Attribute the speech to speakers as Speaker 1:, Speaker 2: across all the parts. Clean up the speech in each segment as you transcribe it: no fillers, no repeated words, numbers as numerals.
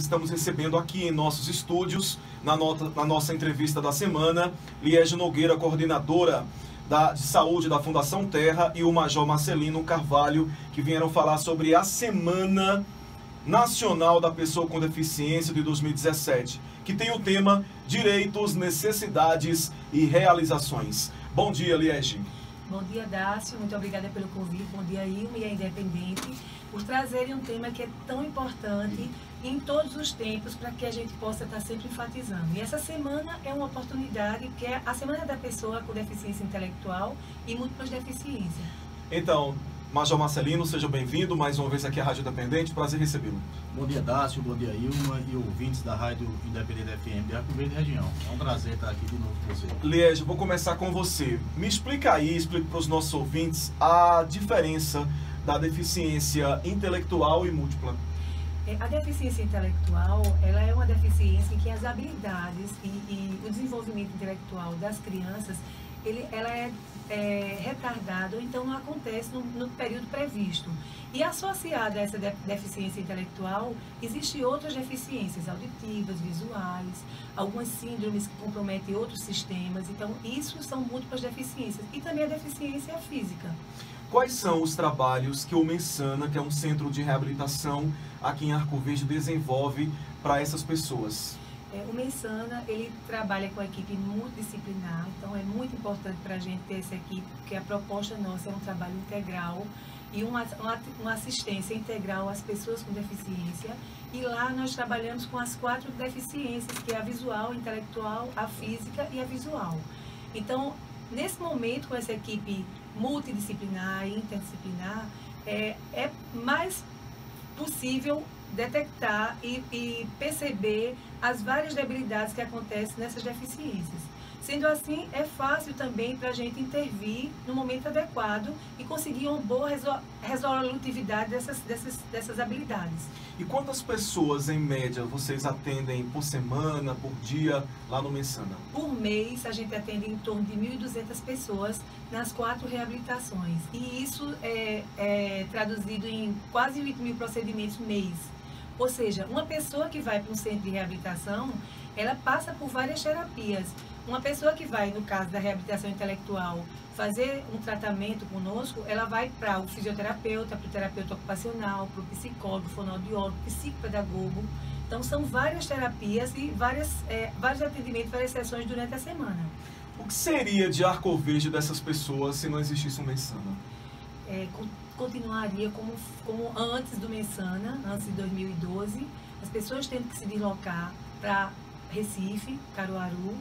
Speaker 1: estamos recebendo aqui em nossos estúdios, na nossa entrevista da semana, Liege Nogueira, coordenadora de saúde da Fundação Terra, e o Major Marcelino Carvalho, que vieram falar sobre a Semana Nacional da Pessoa com Deficiência de 2017, que tem o tema Direitos, Necessidades e Realizações. Bom dia, Liege.
Speaker 2: Bom dia, Dácio. Muito obrigada pelo convite. Bom dia, Ilma e a Independente, por trazerem um tema que é tão importante em todos os tempos para que a gente possa estar sempre enfatizando. E essa semana é uma oportunidade, que é a Semana da Pessoa com Deficiência Intelectual e Múltiplas Deficiências.
Speaker 1: Então, Major Marcelino, seja bem-vindo mais uma vez aqui à Rádio Independente. Prazer recebê-lo.
Speaker 3: Bom dia, Dácio. Bom dia, Ilma e ouvintes da Rádio Independente FM de Arco Verde região. É um prazer estar aqui de novo com você.
Speaker 1: Liege, vou começar com você. Me explica aí, explica para os nossos ouvintes a diferença da deficiência intelectual e múltipla.
Speaker 2: A deficiência intelectual, ela é uma deficiência em que as habilidades e o desenvolvimento intelectual das crianças, ela é retardada, ou então não acontece no período previsto. E associada a essa deficiência intelectual, existem outras deficiências auditivas, visuais, algumas síndromes que comprometem outros sistemas. Então, isso são múltiplas deficiências. E também a deficiência física.
Speaker 1: Quais são os trabalhos que o Mensana, que é um centro de reabilitação aqui em Arco Verde, desenvolve para essas pessoas?
Speaker 2: O Mensana, ele trabalha com a equipe multidisciplinar, então é muito importante para a gente ter essa equipe, porque a proposta nossa é um trabalho integral e uma assistência integral às pessoas com deficiência. E lá nós trabalhamos com as 4 deficiências, que é a visual, a intelectual, a física e a visual. Então, nesse momento, com essa equipe multidisciplinar e interdisciplinar, é mais possível detectar e perceber as várias debilidades que acontecem nessas deficiências. Sendo assim, é fácil também para a gente intervir no momento adequado e conseguir uma boa resolutividade dessas habilidades.
Speaker 1: E quantas pessoas, em média, vocês atendem por semana, por dia, lá no Mensana?
Speaker 2: Por mês, a gente atende em torno de 1.200 pessoas nas 4 reabilitações. E isso é traduzido em quase 8.000 procedimentos mês. Ou seja, uma pessoa que vai para um centro de reabilitação, ela passa por várias terapias. Uma pessoa que vai, no caso da reabilitação intelectual, fazer um tratamento conosco, ela vai para o fisioterapeuta, para o terapeuta ocupacional, para o psicólogo, fonoaudiólogo, psicopedagogo. Então, são várias terapias e vários atendimentos, várias sessões durante a semana.
Speaker 1: O que seria de Arco Verde dessas pessoas se não existisse um Mensana?
Speaker 2: Continuaria como antes do Mensana, antes de 2012, as pessoas tendo que se deslocar para Recife, Caruaru,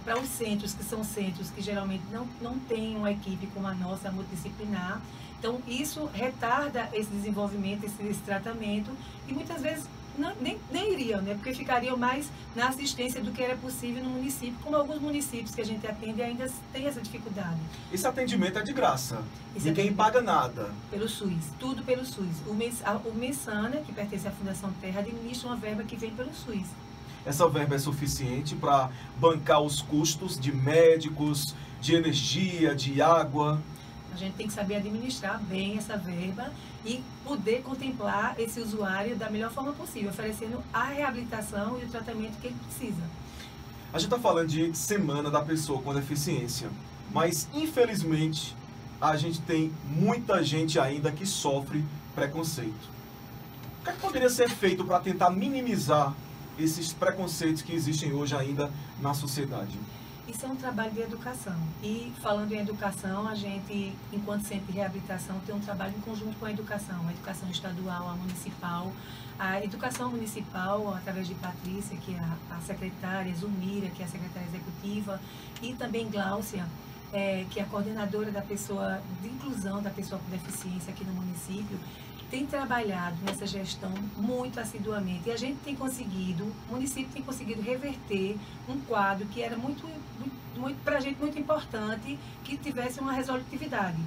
Speaker 2: para os centros, que são centros que geralmente não têm uma equipe como a nossa, multidisciplinar. Então, isso retarda esse desenvolvimento, esse tratamento, e muitas vezes nem iriam, porque ficariam mais na assistência do que era possível no município, como alguns municípios que a gente atende ainda tem essa dificuldade.
Speaker 1: Esse atendimento é de graça, ninguém paga nada.
Speaker 2: Pelo SUS, tudo pelo SUS. O Mensana, que pertence à Fundação Terra, administra uma verba que vem pelo SUS.
Speaker 1: Essa verba é suficiente para bancar os custos de médicos, de energia, de água?
Speaker 2: A gente tem que saber administrar bem essa verba e poder contemplar esse usuário da melhor forma possível, oferecendo a reabilitação e o tratamento que ele precisa.
Speaker 1: A gente está falando de Semana da Pessoa com Deficiência, mas infelizmente a gente tem muita gente ainda que sofre preconceito. O que poderia ser feito para tentar minimizar esses preconceitos que existem hoje ainda na sociedade?
Speaker 2: Isso é um trabalho de educação. E falando em educação, a gente, enquanto centro de reabilitação, tem um trabalho em conjunto com a educação estadual, a municipal. A educação municipal, através de Patrícia, que é a secretária, Zulmira, que é a secretária executiva, e também Gláucia, que é a coordenadora de inclusão da pessoa com deficiência aqui no município, tem trabalhado nessa gestão muito assiduamente. E a gente tem conseguido, o município tem conseguido reverter um quadro que era para a gente muito importante, que tivesse uma resolutividade.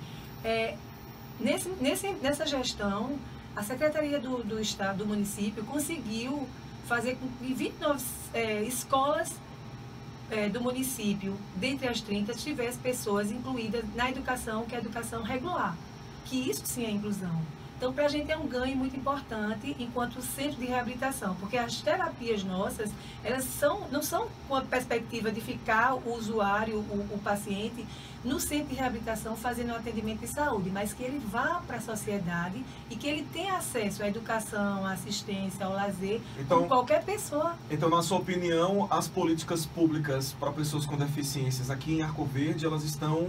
Speaker 2: Nessa gestão, a Secretaria do Estado, do município, conseguiu fazer com que 29 escolas do município, dentre as 30, tivesse pessoas incluídas na educação, que é a educação regular, que isso sim é inclusão. Então, para a gente é um ganho muito importante enquanto centro de reabilitação, porque as terapias nossas, elas não são com a perspectiva de ficar o usuário, o paciente, no centro de reabilitação fazendo um atendimento de saúde, mas que ele vá para a sociedade e que ele tenha acesso à educação, à assistência, ao lazer, como qualquer pessoa.
Speaker 1: Então, na sua opinião, as políticas públicas para pessoas com deficiências aqui em Arco Verde, elas estão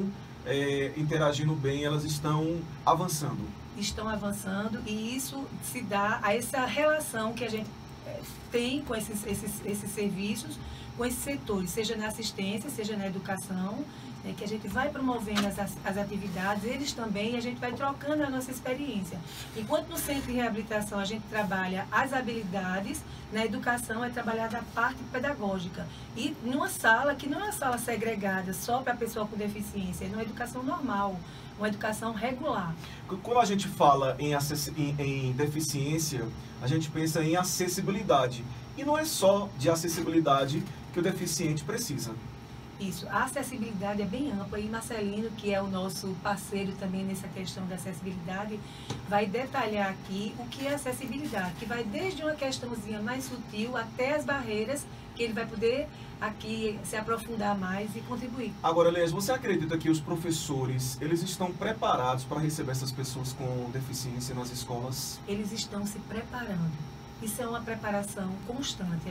Speaker 1: interagindo bem, elas estão avançando?
Speaker 2: Estão avançando, e isso se dá a essa relação que a gente tem com esses serviços, com esses setores, seja na assistência, seja na educação, que a gente vai promovendo as atividades, eles também, e a gente vai trocando a nossa experiência. Enquanto no centro de reabilitação a gente trabalha as habilidades, na educação é trabalhada a parte pedagógica. E numa sala que não é uma sala segregada só para a pessoa com deficiência, é uma educação normal, uma educação regular.
Speaker 1: Quando a gente fala em deficiência, a gente pensa em acessibilidade. E não é só de acessibilidade que o deficiente precisa.
Speaker 2: Isso, a acessibilidade é bem ampla, e Marcelino, que é o nosso parceiro também nessa questão da acessibilidade, vai detalhar aqui o que é acessibilidade, que vai desde uma questãozinha mais sutil até as barreiras, que ele vai poder aqui se aprofundar mais e contribuir.
Speaker 1: Agora, Elias, você acredita que os professores, eles estão preparados para receber essas pessoas com deficiência nas escolas?
Speaker 2: Eles estão se preparando. Isso é uma preparação constante.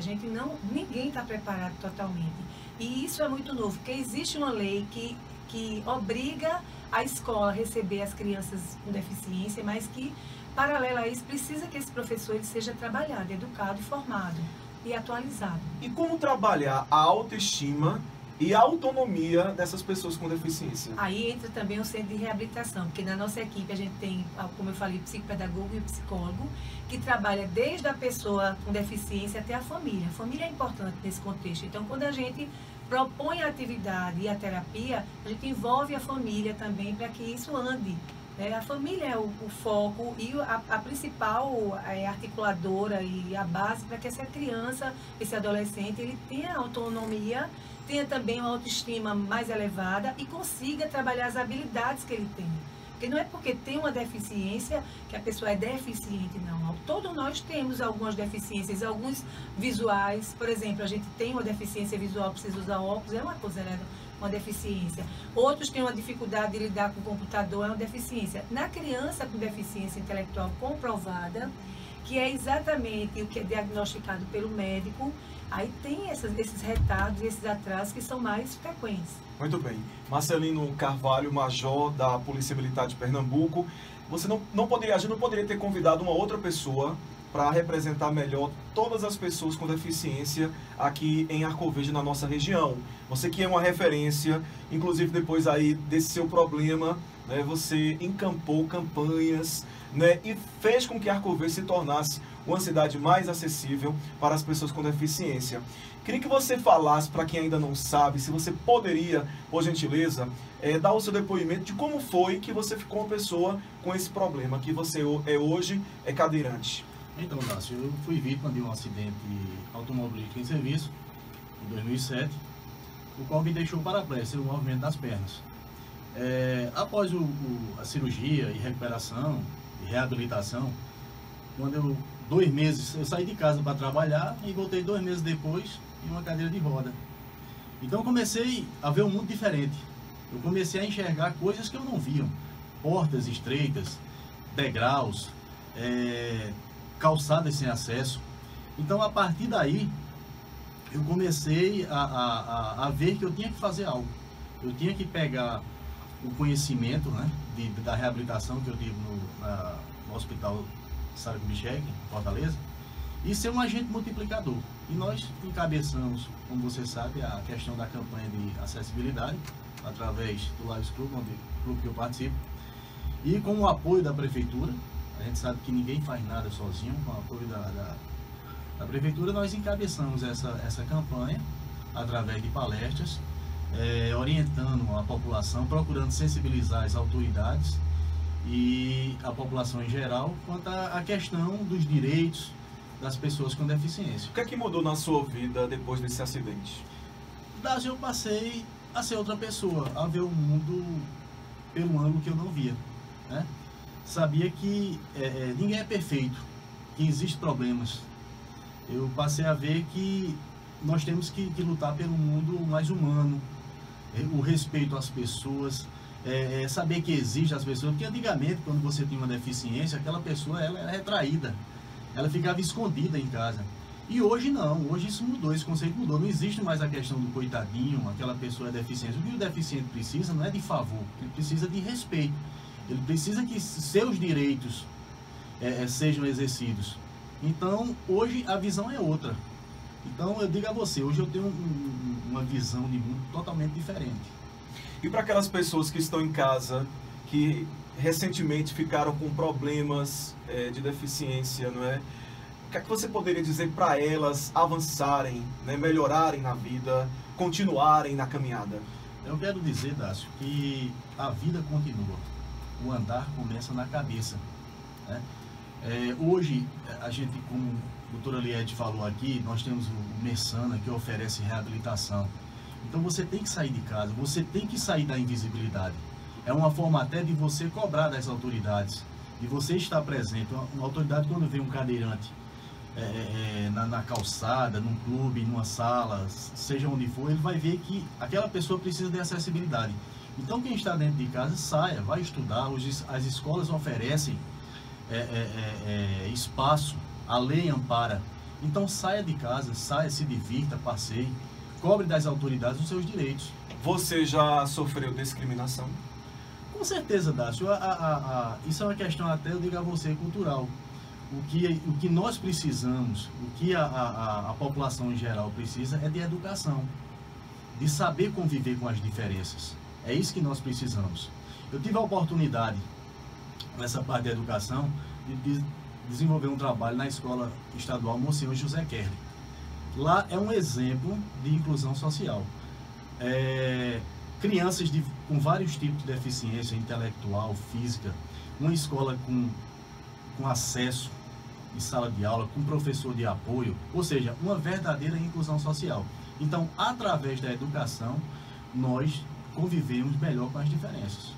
Speaker 2: Ninguém está preparado totalmente. E isso é muito novo, porque existe uma lei que obriga a escola a receber as crianças com deficiência, mas que, paralelo a isso, precisa que esse professor ele seja trabalhado, educado, formado e atualizado.
Speaker 1: E como trabalhar a autoestima e a autonomia dessas pessoas com deficiência?
Speaker 2: Aí entra também o centro de reabilitação, porque na nossa equipe a gente tem, como eu falei, psicopedagogo e psicólogo, que trabalha desde a pessoa com deficiência até a família. A família é importante nesse contexto. Então, quando a gente propõe a atividade e a terapia, a gente envolve a família também para que isso ande. A família é o foco e a principal articuladora e a base para que essa criança, esse adolescente, ele tenha autonomia, tenha também uma autoestima mais elevada e consiga trabalhar as habilidades que ele tem. Porque não é porque tem uma deficiência que a pessoa é deficiente, não. Todos nós temos algumas deficiências, alguns visuais. Por exemplo, a gente tem uma deficiência visual, precisa usar óculos, é uma considerada uma deficiência. Outros têm uma dificuldade de lidar com o computador, é uma deficiência. Na criança com deficiência intelectual comprovada, que é exatamente o que é diagnosticado pelo médico, aí tem esses retardos, esses atrasos que são mais frequentes.
Speaker 1: Muito bem. Marcelino Carvalho, major da Polícia Militar de Pernambuco. A gente não poderia ter convidado uma outra pessoa para representar melhor todas as pessoas com deficiência aqui em Arco Verde, na nossa região. Você que é uma referência, inclusive depois aí desse seu problema, né, você encampou campanhas, né, e fez com que Arco Verde se tornasse uma cidade mais acessível para as pessoas com deficiência. Queria que você falasse, para quem ainda não sabe, se você poderia, por gentileza, dar o seu depoimento de como foi que você ficou uma pessoa com esse problema, que você hoje é cadeirante.
Speaker 3: Então, Dácio, eu fui vítima de um acidente automobilístico em serviço, em 2007, o qual me deixou paraplégico no movimento das pernas. Após a cirurgia e recuperação e reabilitação, quando 2 meses eu saí de casa para trabalhar e voltei 2 meses depois em uma cadeira de roda. Então eu comecei a ver um mundo diferente. Eu comecei a enxergar coisas que eu não via. Portas estreitas, degraus, calçadas sem acesso. Então a partir daí eu comecei a ver que eu tinha que fazer algo. Eu tinha que pegar o conhecimento, né, da reabilitação que eu tive no Hospital Sara Kubitschek, em Fortaleza, e ser um agente multiplicador. E nós encabeçamos, como você sabe, a questão da campanha de acessibilidade, através do Lions Club, clube que eu participo, e com o apoio da Prefeitura. A gente sabe que ninguém faz nada sozinho. Com o apoio da Prefeitura, nós encabeçamos essa campanha, através de palestras, orientando a população, procurando sensibilizar as autoridades e a população em geral quanto à questão dos direitos das pessoas com deficiência.
Speaker 1: O que é que mudou na sua vida depois desse acidente?
Speaker 3: Eu passei a ser outra pessoa, a ver o mundo pelo ângulo que eu não via, né? sabia que ninguém é perfeito, que existem problemas. Eu passei a ver que nós temos que lutar pelo mundo mais humano, o respeito às pessoas, saber que existe as pessoas, porque antigamente, quando você tinha uma deficiência, aquela pessoa ela era retraída, ela ficava escondida em casa. E hoje não, hoje isso mudou, esse conceito mudou, não existe mais a questão do coitadinho, aquela pessoa é deficiente. O que o deficiente precisa não é de favor, ele precisa de respeito, ele precisa que seus direitos sejam exercidos. Então, hoje a visão é outra. Então, eu digo a você, hoje eu tenho uma visão de mundo totalmente diferente.
Speaker 1: E para aquelas pessoas que estão em casa, que recentemente ficaram com problemas de deficiência, não é? O que é que você poderia dizer para elas avançarem, né, melhorarem na vida, continuarem na caminhada?
Speaker 3: Eu quero dizer, Dácio, que a vida continua. O andar começa na cabeça, né? Hoje, a gente, como a doutora Liede falou aqui, nós temos o Messana, que oferece reabilitação. Então você tem que sair de casa, você tem que sair da invisibilidade. É uma forma até de você cobrar das autoridades, de você estar presente. Uma autoridade, quando vê um cadeirante na calçada, num clube, numa sala, seja onde for, ele vai ver que aquela pessoa precisa de acessibilidade. Então quem está dentro de casa, saia, vai estudar. Hoje as escolas oferecem espaço, a lei ampara. Então saia de casa, saia, se divirta, passeie, cobre das autoridades os seus direitos.
Speaker 1: Você já sofreu discriminação?
Speaker 3: Com certeza, Dácio. Isso é uma questão até, eu digo a você, cultural. O que nós precisamos, o que a população em geral precisa é de educação, de saber conviver com as diferenças. É isso que nós precisamos. Eu tive a oportunidade, nessa parte da educação, de desenvolver um trabalho na Escola Estadual Monsenhor José Kerley. Lá é um exemplo de inclusão social. Crianças com vários tipos de deficiência intelectual, física, uma escola com acesso em sala de aula, com professor de apoio, ou seja, uma verdadeira inclusão social. Então, através da educação, nós convivemos melhor com as diferenças.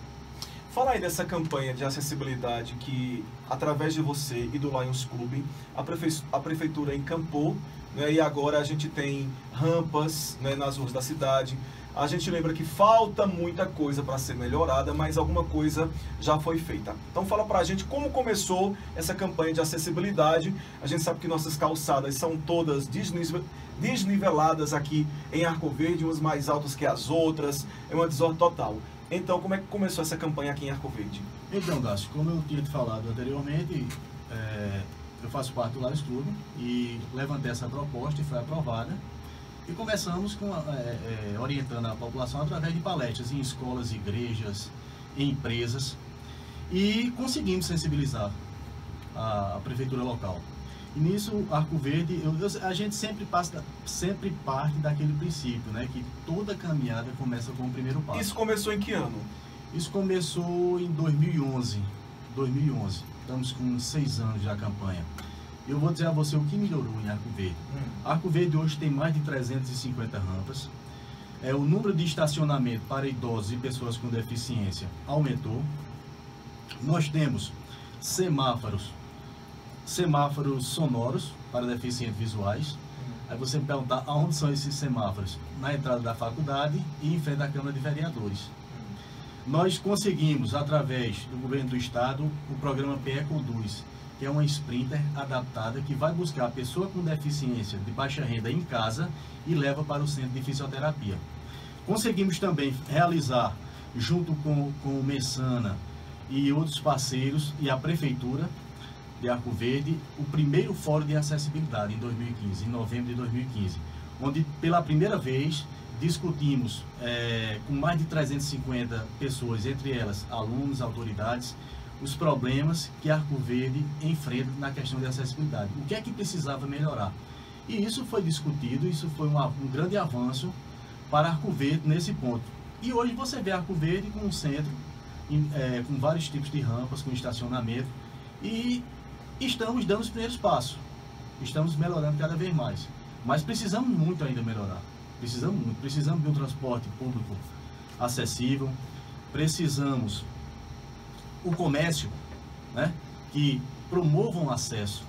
Speaker 1: Fala aí dessa campanha de acessibilidade que, através de você e do Lions Club, a Prefeitura encampou, né, e agora a gente tem rampas, né, nas ruas da cidade. A gente lembra que falta muita coisa para ser melhorada, mas alguma coisa já foi feita. Então fala pra gente como começou essa campanha de acessibilidade. A gente sabe que nossas calçadas são todas desniveladas aqui em Arco Verde, umas mais altas que as outras, é uma desordem total. Então como é que começou essa campanha aqui em Arco Verde?
Speaker 3: Então, Dácio, como eu tinha te falado anteriormente, eu faço parte do Lions Club e levantei essa proposta e foi aprovada. E começamos orientando a população através de palestras em escolas, igrejas, em empresas. E conseguimos sensibilizar a prefeitura local. E nisso, Arco Verde, a gente sempre parte daquele princípio, né? Que toda caminhada começa com o primeiro passo.
Speaker 1: Isso começou em que ano?
Speaker 3: Isso começou em 2011. Estamos com 6 anos já a campanha. Eu vou dizer a você o que melhorou em Arco Verde. Arco Verde hoje tem mais de 350 rampas. O número de estacionamento para idosos e pessoas com deficiência aumentou. Nós temos semáforos sonoros para deficientes visuais. Aí você me perguntar aonde são esses semáforos? Na entrada da faculdade e em frente à Câmara de Vereadores. Nós conseguimos, através do governo do estado, o programa PE Conduz, que é uma sprinter adaptada que vai buscar a pessoa com deficiência de baixa renda em casa e leva para o centro de fisioterapia. Conseguimos também realizar, junto com o Messana e outros parceiros e a Prefeitura de Arco Verde, o primeiro Fórum de Acessibilidade em 2015, em novembro de 2015, onde pela primeira vez discutimos com mais de 350 pessoas, entre elas alunos, autoridades, os problemas que Arco Verde enfrenta na questão de acessibilidade. O que é que precisava melhorar? E isso foi discutido, isso foi um grande avanço para Arco Verde nesse ponto. E hoje você vê Arco Verde com um centro, com vários tipos de rampas, com estacionamento, e estamos dando os primeiros passos. Estamos melhorando cada vez mais. Mas precisamos muito ainda melhorar. Precisamos muito. Precisamos de um transporte público acessível. Precisamos... O comércio, né, que promovam acesso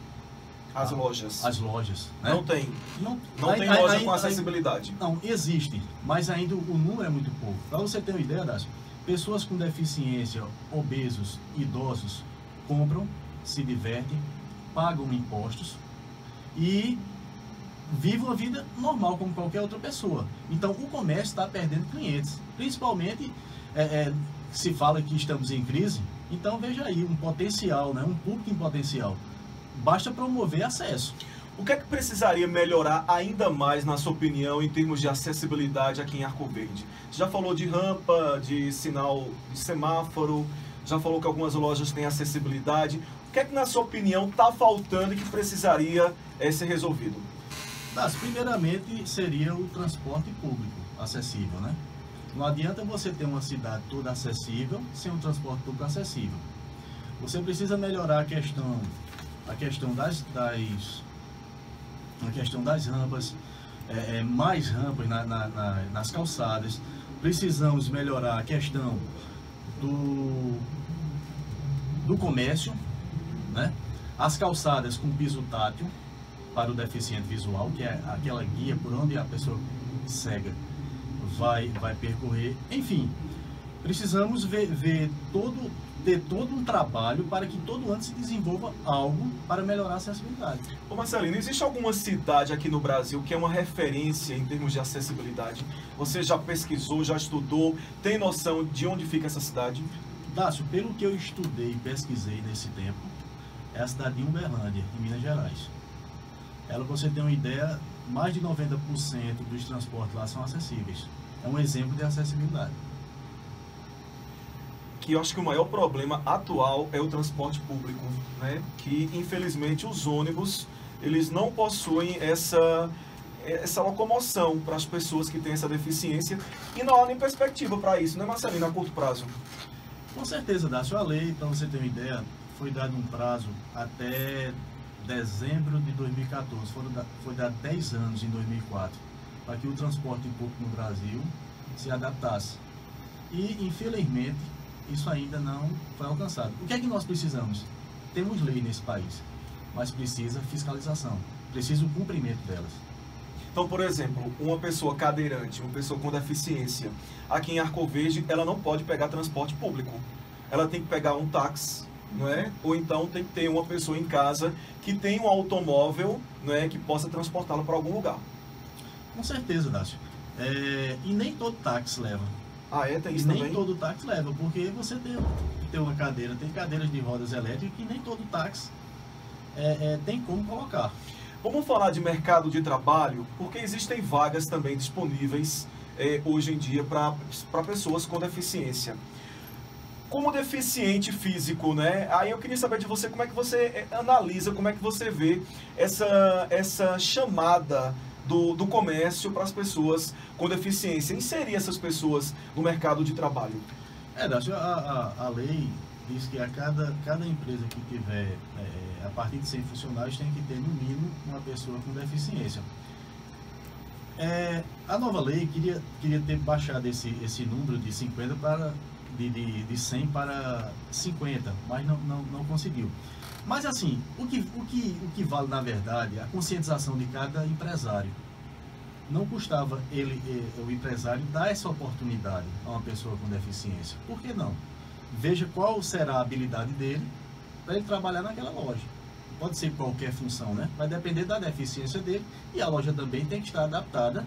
Speaker 1: As lojas.
Speaker 3: às lojas. Né?
Speaker 1: Não tem.
Speaker 3: Não
Speaker 1: Tem loja com acessibilidade.
Speaker 3: Não, existe, mas ainda o número é muito pouco. Para você ter uma ideia, Dácio, pessoas com deficiência, obesos, idosos, compram, se divertem, pagam impostos e vivem uma vida normal como qualquer outra pessoa. Então, o comércio está perdendo clientes. Principalmente, se fala que estamos em crise, então veja aí, um potencial, né? Um público em potencial. Basta promover acesso.
Speaker 1: O que é que precisaria melhorar ainda mais, na sua opinião, em termos de acessibilidade aqui em Arco Verde? Você já falou de rampa, de sinal de semáforo, já falou que algumas lojas têm acessibilidade. O que é que, na sua opinião, está faltando e que precisaria ser resolvido?
Speaker 3: Primeiramente, seria o transporte público acessível, né? Não adianta você ter uma cidade toda acessível sem um transporte público acessível. Você precisa melhorar a questão das rampas, mais rampas nas calçadas. Precisamos melhorar a questão do comércio, né? As calçadas com piso tátil para o deficiente visual, que é aquela guia por onde a pessoa cega vai percorrer. Enfim, precisamos ter todo um trabalho para que todo ano se desenvolva algo para melhorar a acessibilidade.
Speaker 1: Ô Marcelino, existe alguma cidade aqui no Brasil que é uma referência em termos de acessibilidade? Você já pesquisou, já estudou, tem noção de onde fica essa cidade?
Speaker 3: Dácio, pelo que eu estudei e pesquisei nesse tempo, é a cidade de Uberlândia, em Minas Gerais. Ela, pra você ter uma ideia, mais de 90% dos transportes lá são acessíveis. É um exemplo de acessibilidade.
Speaker 1: Que eu acho que o maior problema atual é o transporte público, né? Que infelizmente os ônibus, eles não possuem essa locomoção para as pessoas que têm essa deficiência e não há nem perspectiva para isso, né, Marcelino, a curto prazo?
Speaker 3: Com certeza, Dácio, a lei, para você ter uma ideia, foi dado um prazo até dezembro de 2014, foi dado 10 anos em 2004, para que o transporte público no Brasil se adaptasse. E, infelizmente, isso ainda não foi alcançado. O que é que nós precisamos? Temos lei nesse país, mas precisa fiscalização, precisa o cumprimento delas.
Speaker 1: Então, por exemplo, uma pessoa cadeirante, uma pessoa com deficiência, aqui em Arco Verde, ela não pode pegar transporte público. Ela tem que pegar um táxi, não é? Ou então tem que ter uma pessoa em casa que tem um automóvel, não é, que possa transportá-la para algum lugar.
Speaker 3: Com certeza, Dácio. E nem todo táxi leva.
Speaker 1: Ah, tem isso
Speaker 3: nem
Speaker 1: também?
Speaker 3: todo táxi leva, porque você tem uma cadeira, tem cadeiras de rodas elétricas que nem todo táxi tem como colocar.
Speaker 1: Vamos falar de mercado de trabalho, porque existem vagas também disponíveis hoje em dia para pessoas com deficiência. Como deficiente físico, né? Aí eu queria saber de você como é que você analisa, como é que você vê essa chamada do comércio para as pessoas com deficiência, inserir essas pessoas no mercado de trabalho.
Speaker 3: Dácio, a lei diz que a cada empresa que tiver a partir de 100 funcionários tem que ter no mínimo uma pessoa com deficiência. A nova lei queria ter baixado esse número de 50 de 100 para 50, mas não conseguiu. Mas assim, o que vale na verdade é a conscientização de cada empresário. Não custava o empresário dar essa oportunidade a uma pessoa com deficiência. Por que não? Veja qual será a habilidade dele para ele trabalhar naquela loja. Pode ser qualquer função, né? Vai depender da deficiência dele e a loja também tem que estar adaptada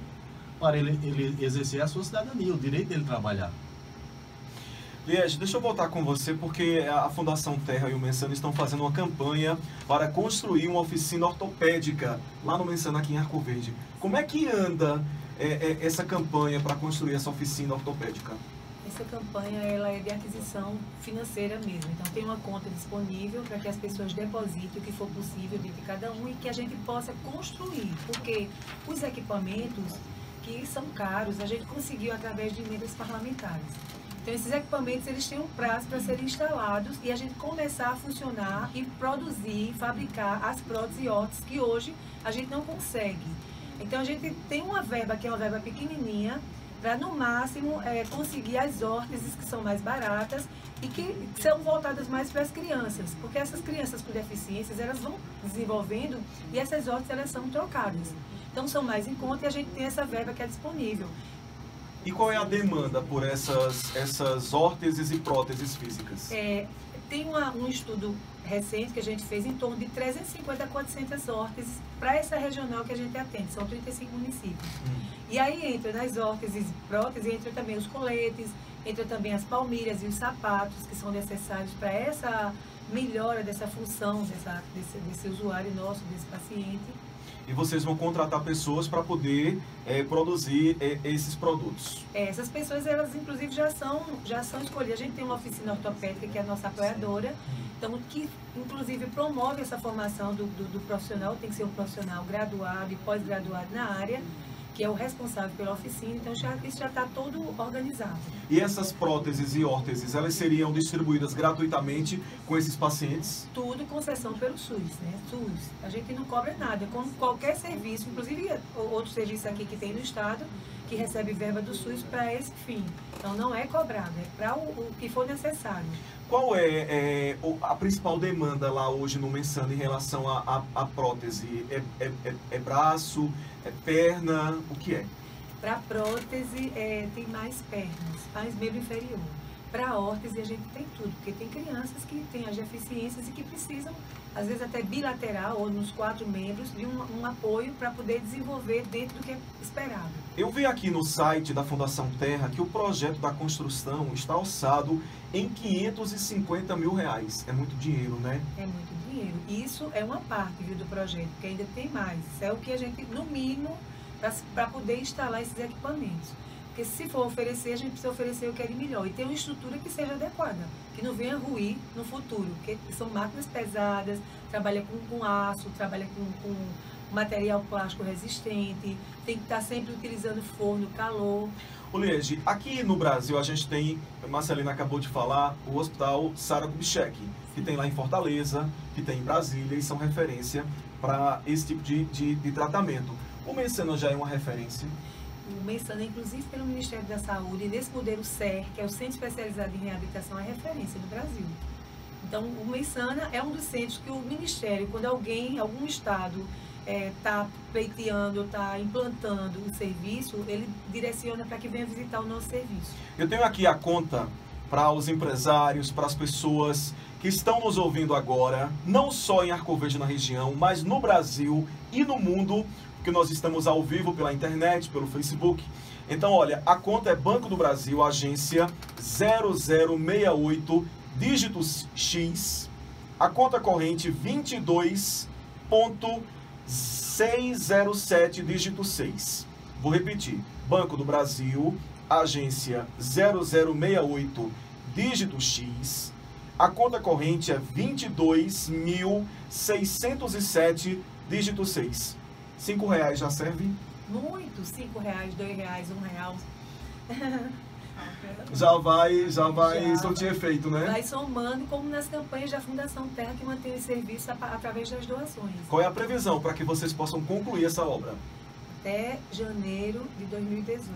Speaker 3: para ele exercer a sua cidadania, o direito dele trabalhar.
Speaker 1: Liege, deixa eu voltar com você, porque a Fundação Terra e o Mensana estão fazendo uma campanha para construir uma oficina ortopédica lá no Mensana, aqui em Arco Verde. Como é que anda essa campanha para construir essa oficina ortopédica?
Speaker 2: Essa campanha ela é de aquisição financeira mesmo. Então tem uma conta disponível para que as pessoas depositem o que for possível de cada um e que a gente possa construir. Porque os equipamentos que são caros, a gente conseguiu através de emendas parlamentares. Então, esses equipamentos, eles têm um prazo para serem instalados e a gente começar a funcionar e produzir, fabricar as próteses e órteses que hoje a gente não consegue. Então, a gente tem uma verba que é uma verba pequenininha para no máximo conseguir as órteses que são mais baratas e que são voltadas mais para as crianças, porque essas crianças com deficiências, elas vão desenvolvendo e essas órteses, elas são trocadas. Então são mais em conta e a gente tem essa verba que é disponível.
Speaker 1: E qual é a demanda por essas órteses e próteses físicas?
Speaker 2: Tem um estudo recente que a gente fez em torno de 350 a 400 órteses para essa regional que a gente atende, são 35 municípios. E aí entra nas órteses e próteses, entra também os coletes, entra também as palmilhas e os sapatos que são necessários para essa melhora dessa função desse usuário nosso, desse paciente.
Speaker 1: E vocês vão contratar pessoas para poder produzir esses produtos?
Speaker 2: Essas pessoas, elas inclusive já são escolhidas. A gente tem uma oficina ortopédica que é a nossa apoiadora, então que inclusive promove essa formação do profissional. Tem que ser um profissional graduado e pós-graduado na área, que é o responsável pela oficina, então isso já está todo organizado.
Speaker 1: E essas próteses e órteses, elas seriam distribuídas gratuitamente com esses pacientes?
Speaker 2: Tudo concessão pelo SUS, né? SUS. A gente não cobra nada, como qualquer serviço, inclusive outro serviço aqui que tem no estado, que recebe verba do SUS para esse fim. Então não é cobrado, é para o que for necessário.
Speaker 1: Qual é a principal demanda lá hoje no Mensana em relação à prótese? É braço? É perna? O que é?
Speaker 2: Para prótese tem mais pernas, mais membro inferior. Para órtese a gente tem tudo, porque tem crianças que têm as deficiências e que precisam, às vezes até bilateral ou nos 4 membros, de um apoio para poder desenvolver dentro do que é esperado.
Speaker 1: Eu vi aqui no site da Fundação Terra que o projeto da construção está orçado em R$550 mil. É muito dinheiro, né?
Speaker 2: É muito dinheiro. Isso é uma parte, viu, do projeto, porque ainda tem mais. Isso é o que a gente, no mínimo, para poder instalar esses equipamentos. Porque se for oferecer, a gente precisa oferecer o que é de melhor. E ter uma estrutura que seja adequada, que não venha ruir no futuro. Porque são máquinas pesadas, trabalha com aço, trabalha com material plástico resistente, tem que estar sempre utilizando forno, calor.
Speaker 1: Liege, aqui no Brasil a gente tem, a Marcelina acabou de falar, o Hospital Sara Kubitschek, que tem lá em Fortaleza, que tem em Brasília e são referência para esse tipo de tratamento. O Mensana já é uma referência?
Speaker 2: O Mensana, inclusive pelo Ministério da Saúde, nesse modelo CER, que é o Centro Especializado em Reabilitação, é referência no Brasil. Então, o Mensana é um dos centros que o Ministério, quando algum estado está pleiteando, está implantando o serviço, ele direciona para que venha visitar o nosso serviço.
Speaker 1: Eu tenho aqui a conta para os empresários, para as pessoas que estão nos ouvindo agora, não só em Arco Verde na região, mas no Brasil e no mundo, porque nós estamos ao vivo pela internet, pelo Facebook. Então, olha, a conta é Banco do Brasil, agência 0068, dígito X, a conta corrente 22.607, dígito 6. Vou repetir, Banco do Brasil, agência 0068, dígito X, a conta corrente é 22.607, dígito 6. R$5 já serve?
Speaker 2: Muito, R$5, R$2, R$1.
Speaker 1: Já vai surtir efeito, né?
Speaker 2: Vai somando, como nas campanhas da Fundação Terra, que mantém esse serviço através das doações.
Speaker 1: Qual é a previsão para que vocês possam concluir essa obra?
Speaker 2: Até janeiro de 2018.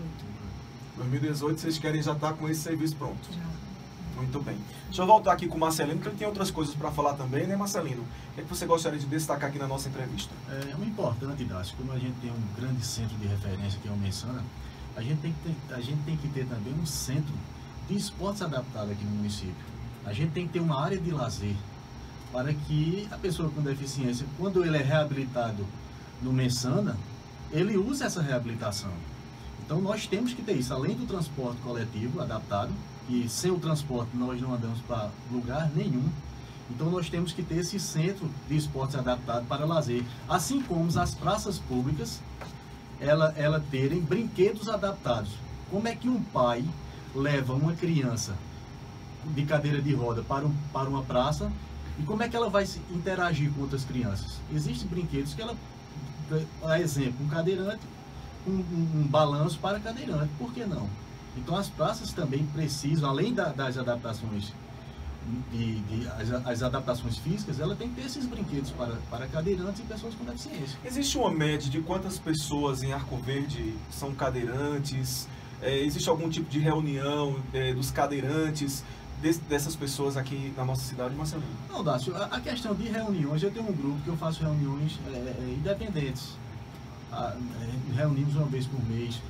Speaker 1: 2018 vocês querem já estar com esse serviço pronto?
Speaker 2: Já.
Speaker 1: Muito bem. Deixa eu voltar aqui com o Marcelino, que ele tem outras coisas para falar também, né, Marcelino? O que é que você gostaria de destacar aqui na nossa entrevista?
Speaker 3: O importante, Dácio, como a gente tem um grande centro de referência, que é o Mensana, a gente tem que ter também um centro de esportes adaptado aqui no município. A gente tem que ter uma área de lazer para que a pessoa com deficiência, quando ele é reabilitado no Mensana, ele use essa reabilitação. Então nós temos que ter isso, além do transporte coletivo adaptado, e sem o transporte nós não andamos para lugar nenhum. Então nós temos que ter esse centro de esportes adaptado para lazer, assim como as praças públicas, ela terem brinquedos adaptados. Como é que um pai leva uma criança de cadeira de roda para uma praça e como é que ela vai interagir com outras crianças? Existem brinquedos que ela, por exemplo, um cadeirante, um balanço para cadeirante, por que não? Então as praças também precisam, além das adaptações as adaptações físicas, ela tem que ter esses brinquedos para cadeirantes e pessoas com deficiência.
Speaker 1: Existe uma média de quantas pessoas em Arco Verde são cadeirantes? existe algum tipo de reunião dos cadeirantes, dessas pessoas aqui na nossa cidade, Marcelino?
Speaker 3: Não, Dácio, a questão de reuniões, eu tenho um grupo que eu faço reuniões independentes. Reunimos uma vez por mês.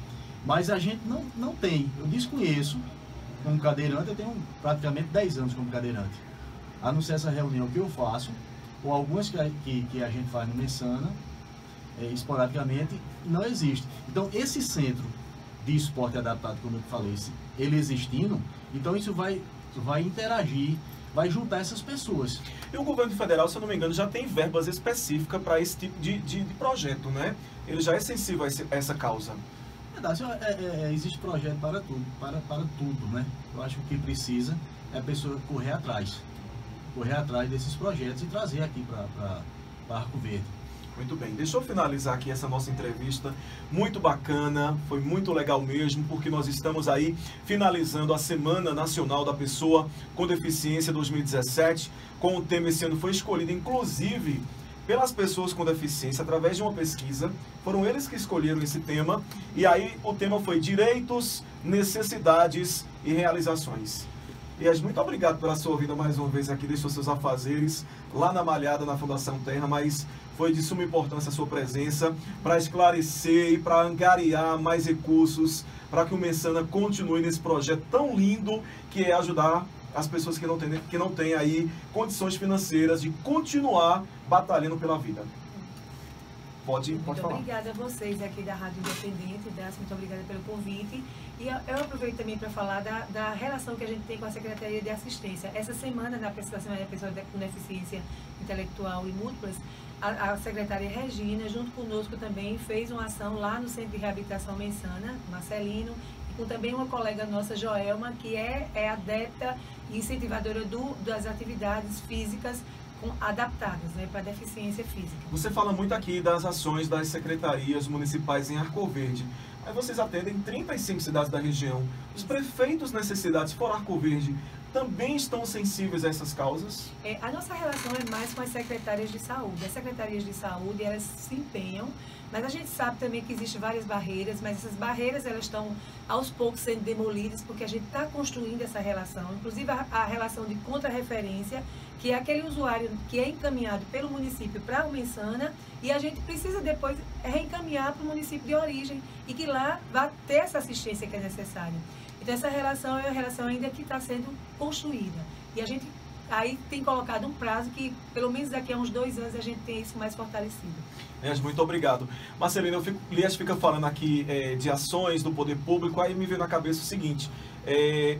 Speaker 3: Mas a gente não tem, eu desconheço, como cadeirante, eu tenho praticamente 10 anos como cadeirante. A não ser essa reunião que eu faço, ou algumas que a gente faz no Mensana, esporadicamente, não existe. Então, esse centro de esporte adaptado, como eu falei, ele existindo, então isso vai interagir, vai juntar essas pessoas.
Speaker 1: E o governo federal, se eu não me engano, já tem verbas específicas para esse tipo de projeto, né? Ele já é sensível a essa causa.
Speaker 3: Verdade, existe projeto para tudo, né? Eu acho que o que precisa é a pessoa correr atrás desses projetos e trazer aqui para Arco Verde.
Speaker 1: Muito bem, deixa eu finalizar aqui essa nossa entrevista, muito bacana, foi muito legal mesmo, porque nós estamos aí finalizando a Semana Nacional da Pessoa com Deficiência 2017, com o tema esse ano foi escolhido, inclusive, pelas pessoas com deficiência, através de uma pesquisa, foram eles que escolheram esse tema, e aí o tema foi Direitos, Necessidades e Realizações. Liege, muito obrigado pela sua vida mais uma vez aqui, deixou seus afazeres lá na Malhada, na Fundação Terra, mas foi de suma importância a sua presença para esclarecer e para angariar mais recursos para que o Mensana continue nesse projeto tão lindo que é ajudar as pessoas que não têm aí condições financeiras de continuar batalhando pela vida. Pode falar.
Speaker 2: Muito obrigada a vocês aqui da Rádio Independente, Dácio, muito obrigada pelo convite. E eu aproveito também para falar da relação que a gente tem com a Secretaria de Assistência. Essa semana, na Semana da Pessoa com Deficiência Intelectual e Múltiplas, a secretária Regina, junto conosco também, fez uma ação lá no Centro de Reabilitação Mensana, Marcelino, e com também uma colega nossa, Joelma, que é adepta e incentivadora das atividades físicas adaptadas, né, para deficiência física.
Speaker 1: Você fala muito aqui das ações das secretarias municipais em Arco Verde. Aí vocês atendem 35 cidades da região. Os prefeitos nessas cidades, fora Arco Verde, também estão sensíveis a essas causas?
Speaker 2: A nossa relação é mais com as secretárias de saúde. As secretarias de saúde, elas se empenham, mas a gente sabe também que existem várias barreiras, mas essas barreiras elas estão aos poucos sendo demolidas porque a gente está construindo essa relação, inclusive a relação de contra-referência, que é aquele usuário que é encaminhado pelo município para o Mensana e a gente precisa depois reencaminhar para o município de origem e que lá vai ter essa assistência que é necessária. Então essa relação é uma relação ainda que está sendo construída e a gente aí tem colocado um prazo que pelo menos daqui a uns 2 anos a gente tem isso mais fortalecido.
Speaker 1: Muito obrigado. Marcelino, Liege fica falando aqui de ações do poder público, aí me veio na cabeça o seguinte,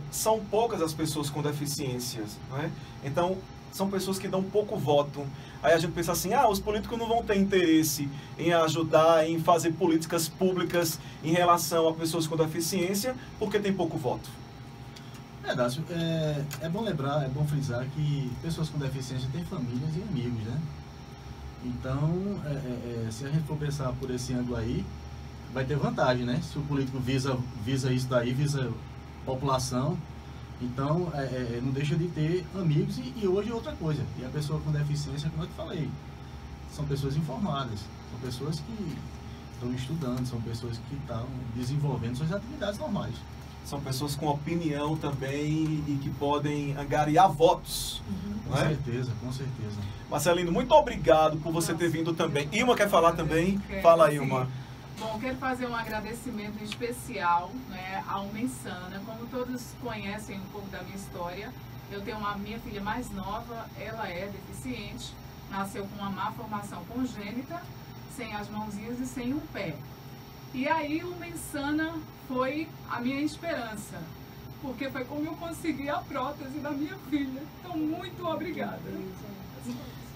Speaker 1: são poucas as pessoas com deficiências, né? Então, são pessoas que dão pouco voto. Aí a gente pensa assim, os políticos não vão ter interesse em ajudar, em fazer políticas públicas em relação a pessoas com deficiência, porque tem pouco voto.
Speaker 3: Dácio, é bom lembrar, é bom frisar que pessoas com deficiência têm famílias e amigos, né? Então, se a gente for pensar por esse ângulo aí, vai ter vantagem, né? Se o político visa isso daí, visa população, então não deixa de ter amigos e hoje é outra coisa. E a pessoa com deficiência, como eu te falei, são pessoas informadas, são pessoas que estão estudando, são pessoas que estão desenvolvendo suas atividades normais.
Speaker 1: São pessoas com opinião também e que podem angariar votos.
Speaker 3: Com certeza, com certeza.
Speaker 1: Marcelino, muito obrigado por você ter vindo também. Ilma quer falar também? Fala, Ilma.
Speaker 4: Bom, quero fazer um agradecimento especial, né, ao Mensana. Como todos conhecem um pouco da minha história, eu tenho minha filha mais nova, ela é deficiente, nasceu com uma má formação congênita, sem as mãozinhas e sem um pé. E aí o Mensana foi a minha esperança, porque foi como eu consegui a prótese da minha filha. Então, muito obrigada.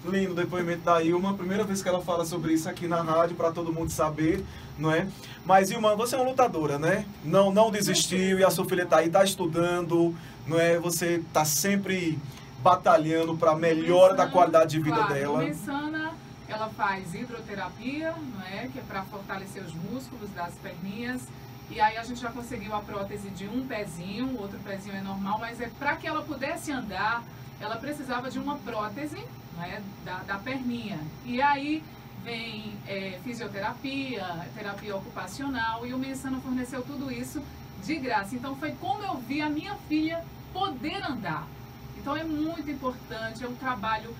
Speaker 1: Lindo depoimento da Ilma, primeira vez que ela fala sobre isso aqui na rádio, para todo mundo saber, não é? Mas, Ilma, você é uma lutadora, né? Não desistiu e a sua filha está aí, está estudando, não é? Você está sempre batalhando para a melhora da qualidade de vida dela.
Speaker 4: A Mensana, ela faz hidroterapia, não é? Que é para fortalecer os músculos das perninhas. E aí a gente já conseguiu a prótese de um pezinho, o outro pezinho é normal, mas para que ela pudesse andar, ela precisava de uma prótese, né, da perninha. E aí vem fisioterapia, terapia ocupacional, e o Mensana forneceu tudo isso de graça. Então foi como eu vi a minha filha poder andar. Então é muito importante, é um trabalho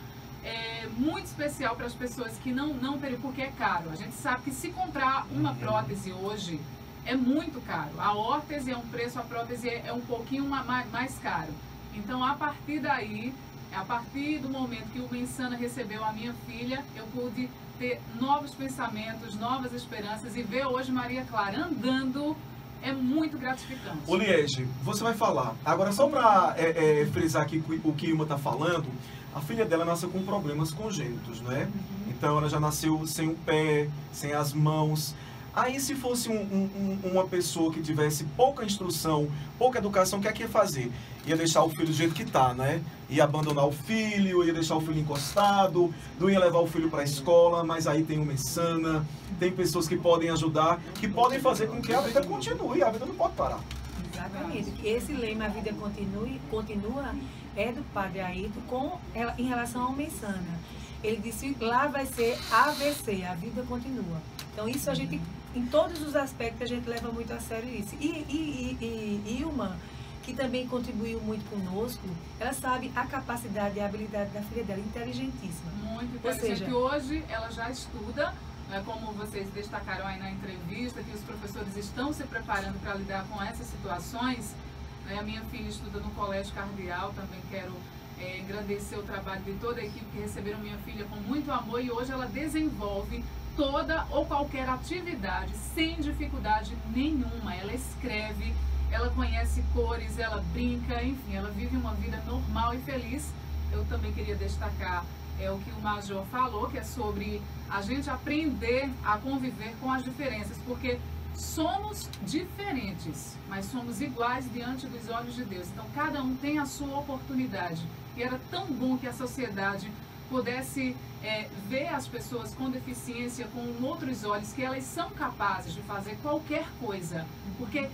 Speaker 4: muito especial para as pessoas que não teriam, porque é caro. A gente sabe que se comprar uma prótese hoje é muito caro. A órtese é um preço, a prótese é um pouquinho mais caro. Então a partir daí, a partir do momento que o Mensana recebeu a minha filha, eu pude ter novos pensamentos, novas esperanças e ver hoje Maria Clara andando é muito gratificante.
Speaker 1: Ô Liege, você vai falar. Agora, só para frisar aqui o que Ilma está falando, a filha dela nasceu com problemas congênitos, né? Então ela já nasceu sem o pé, sem as mãos. Aí se fosse uma pessoa que tivesse pouca instrução, pouca educação, o que é que ia fazer? Ia deixar o filho do jeito que tá, né? Ia abandonar o filho, ia deixar o filho encostado, não ia levar o filho para a escola, mas aí tem o Mensana, tem pessoas que podem ajudar, que podem fazer com que a vida continue, a vida não pode parar.
Speaker 2: Exatamente. Esse lema, a vida continua, é do Padre Ayrton em relação ao Mensana. Ele disse, lá vai ser AVC, a vida continua. Então isso a gente, em todos os aspectos, a gente leva muito a sério isso. E Ilma, que também contribuiu muito conosco, ela sabe a capacidade e a habilidade da filha dela, inteligentíssima.
Speaker 4: Muito inteligente. Ou seja, hoje ela já estuda, né, como vocês destacaram aí na entrevista, que os professores estão se preparando para lidar com essas situações. Né, a minha filha estuda no Colégio Cardeal, também quero agradecer o trabalho de toda a equipe que receberam minha filha com muito amor e hoje ela desenvolve toda ou qualquer atividade sem dificuldade nenhuma. Ela escreve, ela conhece cores, ela brinca, enfim, ela vive uma vida normal e feliz. Eu também queria destacar o que o Major falou, que é sobre a gente aprender a conviver com as diferenças, porque somos diferentes, mas somos iguais diante dos olhos de Deus. Então, cada um tem a sua oportunidade. E era tão bom que a sociedade pudesse ver as pessoas com deficiência com outros olhos, que elas são capazes de fazer qualquer coisa. Porque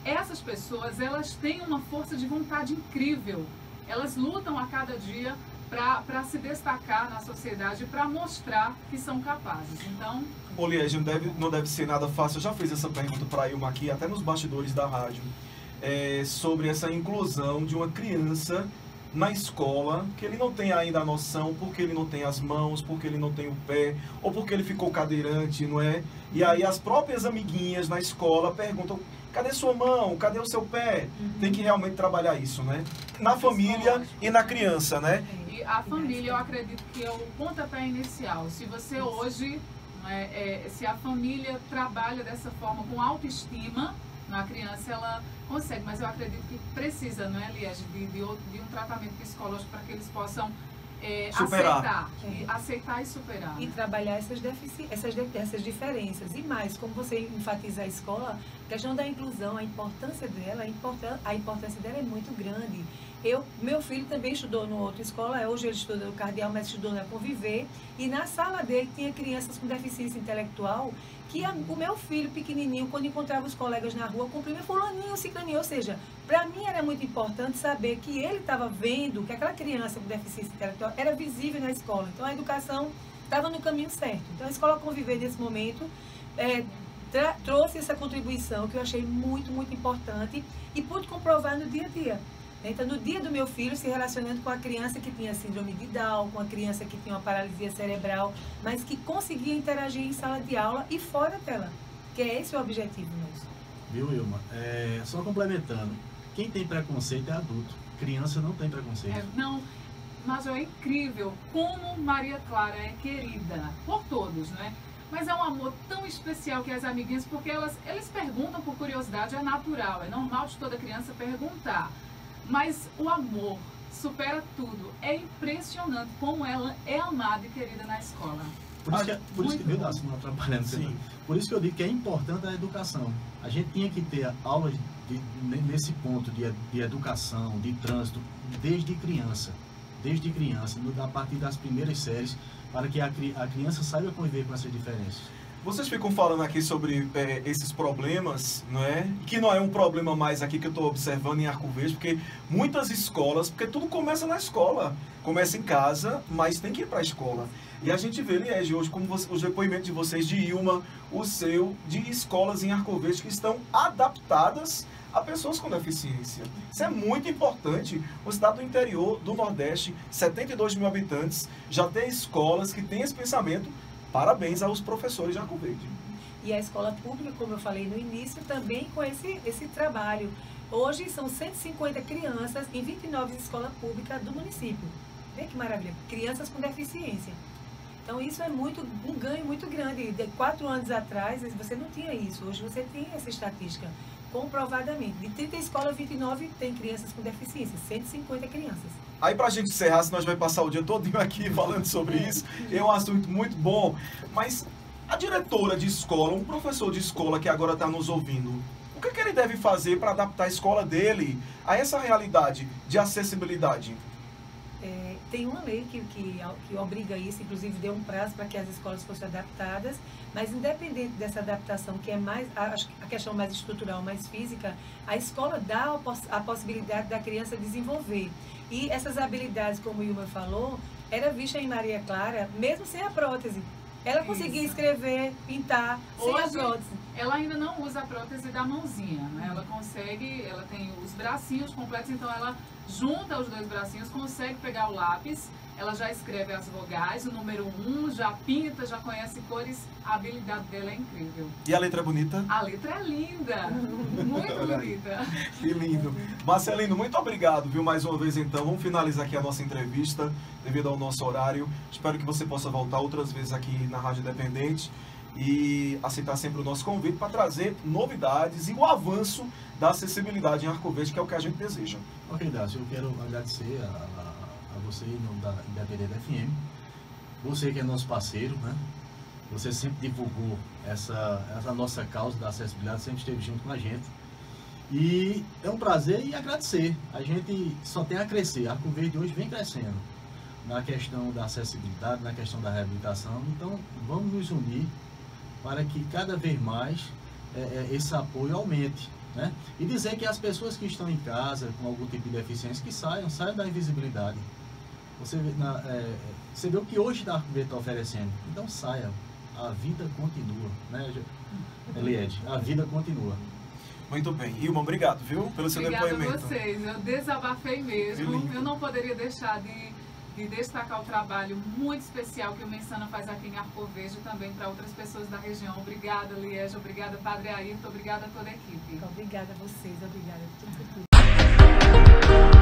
Speaker 4: essas pessoas, elas têm uma força de vontade incrível. Elas lutam a cada dia para se destacar na sociedade, para mostrar que são capazes. Então...
Speaker 1: Ô Liege, não deve ser nada fácil. Eu já fiz essa pergunta para a Ilma aqui, até nos bastidores da rádio, sobre essa inclusão de uma criança na escola, que ele não tem ainda a noção, porque ele não tem as mãos, porque ele não tem o pé, ou porque ele ficou cadeirante, não é? E aí as próprias amiguinhas na escola perguntam, cadê sua mão? Cadê o seu pé? Tem que realmente trabalhar isso, né? Na família e na criança, né?
Speaker 4: E a família, eu acredito que é o pontapé inicial. Se você hoje, se a família trabalha dessa forma, com autoestima, a criança ela consegue, mas eu acredito que precisa, não é, Liege, de um tratamento psicológico para que eles possam aceitar e superar.
Speaker 2: E trabalhar essas diferenças. E mais, como você enfatiza a escola, a questão da inclusão, a importância dela, a importância dela é muito grande. Meu filho também estudou numa outra escola, hoje ele estuda no Cardeal, mas estudou na Conviver, e na sala dele tinha crianças com deficiência intelectual, que o meu filho pequenininho, quando encontrava os colegas na rua, cumprimenta fulaninho, ciclaninho, ou seja, para mim era muito importante saber que ele estava vendo que aquela criança com deficiência intelectual era visível na escola, então a educação estava no caminho certo. Então a Escola Conviver, nesse momento, trouxe essa contribuição que eu achei muito, muito importante e pude comprovar no dia a dia. Então, no dia do meu filho, se relacionando com a criança que tinha síndrome de Down, com a criança que tinha uma paralisia cerebral, mas que conseguia interagir em sala de aula e fora dela, que é esse o objetivo nosso.
Speaker 3: Viu, Ilma? Só complementando, quem tem preconceito é adulto, criança não tem preconceito.
Speaker 4: Não, mas é incrível como Maria Clara é querida por todos, né? Mas é um amor tão especial que as amiguinhas, porque eles perguntam por curiosidade, é natural, é normal de toda criança perguntar. Mas o amor supera tudo. É impressionante como ela é amada e querida na escola.
Speaker 3: Por isso que eu digo que é importante a educação. A gente tinha que ter aulas nesse ponto de educação, de trânsito, desde criança, a partir das primeiras séries, para que a criança saiba conviver com essas diferenças.
Speaker 1: Vocês ficam falando aqui sobre esses problemas, não é? Que não é um problema mais aqui que eu estou observando em Arco Verde, porque muitas escolas, porque tudo começa na escola, começa em casa, mas tem que ir para a escola. E a gente vê, Liege, hoje, como os depoimentos de vocês, de Ilma, o seu, de escolas em Arco Verde que estão adaptadas a pessoas com deficiência. Isso é muito importante. O estado do interior do Nordeste, 72 mil habitantes, já tem escolas que têm esse pensamento. Parabéns aos professores de Arco Verde.
Speaker 2: E a escola pública, como eu falei no início, também com esse trabalho. Hoje são 150 crianças em 29 escolas públicas do município. Vê que maravilha, crianças com deficiência. Então isso é um ganho muito grande. De 4 anos atrás você não tinha isso, hoje você tem essa estatística, comprovadamente. De 30 escolas, 29 tem crianças com deficiência, 150 crianças.
Speaker 1: Aí pra gente encerrar, senão nós vai passar o dia todinho aqui falando sobre isso, é um assunto muito bom, mas a diretora de escola, um professor de escola que agora está nos ouvindo, o que ele deve fazer para adaptar a escola dele a essa realidade de acessibilidade?
Speaker 2: Tem uma lei que obriga isso, inclusive deu um prazo para que as escolas fossem adaptadas, mas independente dessa adaptação, que é mais a questão mais estrutural, mais física, a escola dá a possibilidade da criança desenvolver. E essas habilidades, como o Ilma falou, era vista em Maria Clara, mesmo sem a prótese. Ela conseguia escrever, pintar, sem a prótese.
Speaker 4: Ela ainda não usa a prótese da mãozinha, né? Ela consegue, ela tem os bracinhos completos, então ela junta os 2 bracinhos, consegue pegar o lápis, ela já escreve as vogais, o número 1, já pinta, já conhece cores, a habilidade dela é incrível.
Speaker 1: E a letra é bonita?
Speaker 4: A letra é linda, muito bonita.
Speaker 1: Que lindo. Marcelino, muito obrigado, viu, mais uma vez então. Vamos finalizar aqui a nossa entrevista, devido ao nosso horário. Espero que você possa voltar outras vezes aqui na Rádio Independente e aceitar sempre o nosso convite para trazer novidades e o avanço da acessibilidade em Arco Verde, que é o que a gente deseja.
Speaker 3: Ok, Dácio, eu quero agradecer a você da Independente FM, você que é nosso parceiro, né? Você sempre divulgou essa nossa causa da acessibilidade, sempre esteve junto com a gente. E é um prazer e agradecer. A gente só tem a crescer. Arco Verde hoje vem crescendo na questão da acessibilidade, na questão da reabilitação. Então, vamos nos unir para que cada vez mais esse apoio aumente, né? E dizer que as pessoas que estão em casa com algum tipo de deficiência, que saiam da invisibilidade. Você vê o que hoje a Arco Verde está oferecendo. Então saia, a vida continua, né, Eliede? A vida continua.
Speaker 1: Muito bem. Ilma, obrigado, viu, pelo seu depoimento.
Speaker 4: Obrigada a vocês, eu desabafei mesmo. Eu não poderia deixar de destacar o trabalho muito especial que o Mensana faz aqui em Arco Verde e também para outras pessoas da região. Obrigada, Liege, obrigada, Padre Ayrton, obrigada a toda a equipe.
Speaker 2: Obrigada a vocês, obrigada a tudo.